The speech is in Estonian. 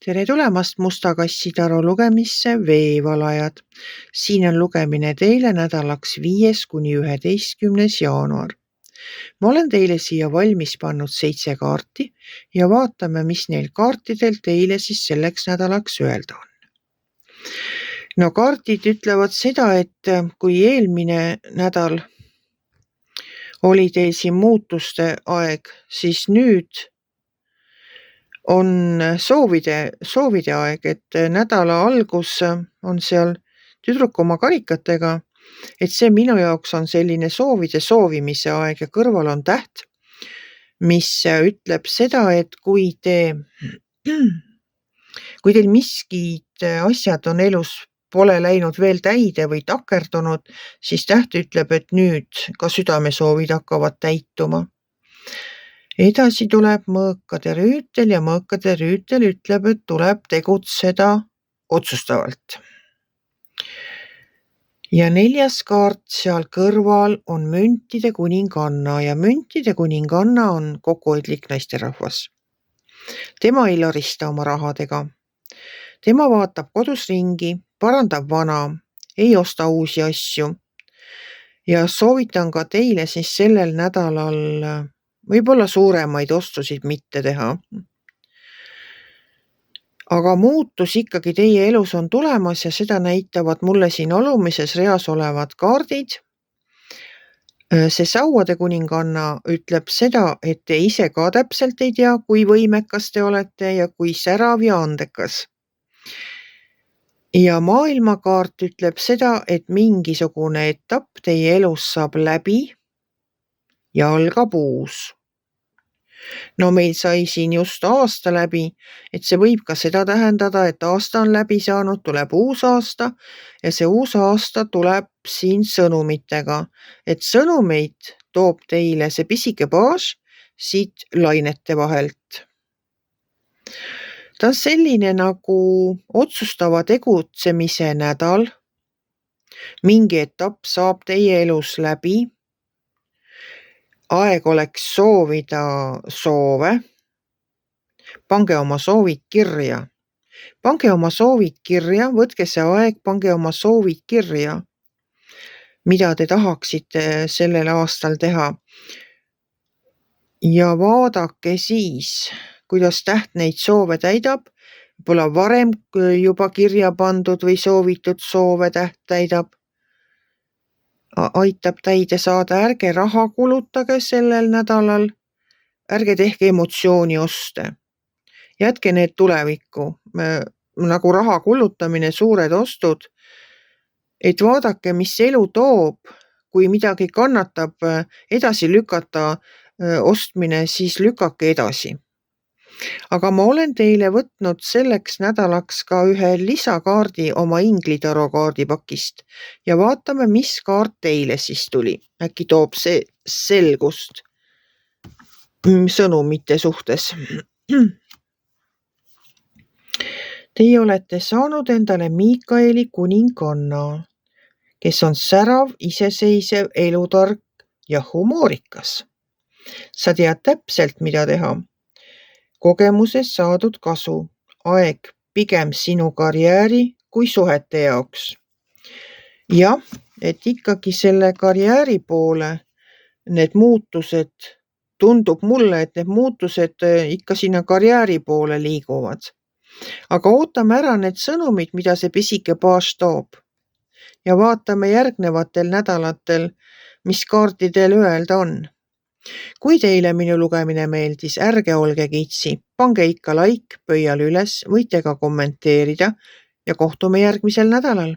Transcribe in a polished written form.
Tere tulemast Musta Kassitaru lugemisse Veevalajad. Siin on lugemine teile nädalaks 5.–11. jaanuar. Ma olen teile siia valmis pannud 7 kaarti ja vaatame, mis neil kaartidel teile siis selleks nädalaks öelda on. No kaardid ütlevad seda, et kui eelmine nädal oli teil siin muutuste aeg, siis nüüd on soovide aeg, et nädala algus on seal tüdruk oma karikatega, et see minu jaoks on selline soovide soovimise aeg ja kõrval on täht, mis ütleb seda, et kui teil miskid asjad on elus pole läinud veel täide või takerdunud, siis täht ütleb, et nüüd ka südamesoovid hakkavad täituma. Edasi tuleb mõõkade rüütel ja mõõkade rüütel ütleb, et tuleb tegutseda otsustavalt. Ja 4. kaart seal kõrval on müntide kuninganna ja müntide kuninganna on kokkuhoidlik naisterahvas. Tema ei larista oma rahadega. Tema vaatab kodus ringi, parandab vana, ei osta uusi asju. Ja soovitan ka teile siis sellel nädalal võib-olla suuremaid ostusid mitte teha. Aga muutus ikkagi teie elus on tulemas ja seda näitavad mulle siin alumises reas olevad kaardid. See sauade kuninganna ütleb seda, et te ise ka täpselt ei tea, kui võimekas te olete ja kui särav ja andekas. Ja maailmakaart ütleb seda, et mingisugune etapp teie elus saab läbi ja algab uus. No meil sai siin just aasta läbi, et see võib ka seda tähendada, et aasta on läbi saanud, tuleb uus aasta ja see uus aasta tuleb siin sõnumitega, et sõnumeid toob teile see pisike baas siit lainete vahelt. Ta on selline nagu otsustava tegutsemise nädal. Mingi etapp saab teie elus läbi. Aeg oleks soovida soove. Pange oma soovid kirja. Pange oma soovid kirja, võtke see aeg, pange oma soovid kirja. Mida te tahaksite sellel aastal teha. Ja vaadake siis, kuidas täht neid soove täidab. Võib-olla varem juba kirja pandud või soovitud soove täht täidab. Aitab täide saada, ärge raha kulutage sellel nädalal, ärge tehke emotsiooni oste. Jätke need tulevikku, nagu raha kulutamine, suured ostud, et vaadake, mis elu toob, kui midagi kannatab edasi lükata ostmine, siis lükake edasi. Aga ma olen teile võtnud selleks nädalaks ka ühe lisakaardi oma Inglitaro kaardipakist ja vaatame, mis kaart teile siis tuli. Äkki toob see selgust sõnumite suhtes. Teie olete saanud endale Miikaeli kuninganna, kes on särav, iseseisev, elutark ja humoorikas. Sa tead täpselt, mida teha. Kogemuses saadud kasu, aeg pigem sinu karjääri kui suhete jaoks. Jah, et ikkagi selle karjääri poole need muutused, tundub mulle, et need muutused ikka sinna karjääri poole liiguvad. Aga ootame ära need sõnumid, mida see pisike baas toob. Ja vaatame järgnevatel nädalatel, mis kaartidel öelda on. Kui teile minu lugemine meeldis, ärge olge kitsi, pange ikka like, pöial üles, võite ka kommenteerida ja kohtume järgmisel nädalal.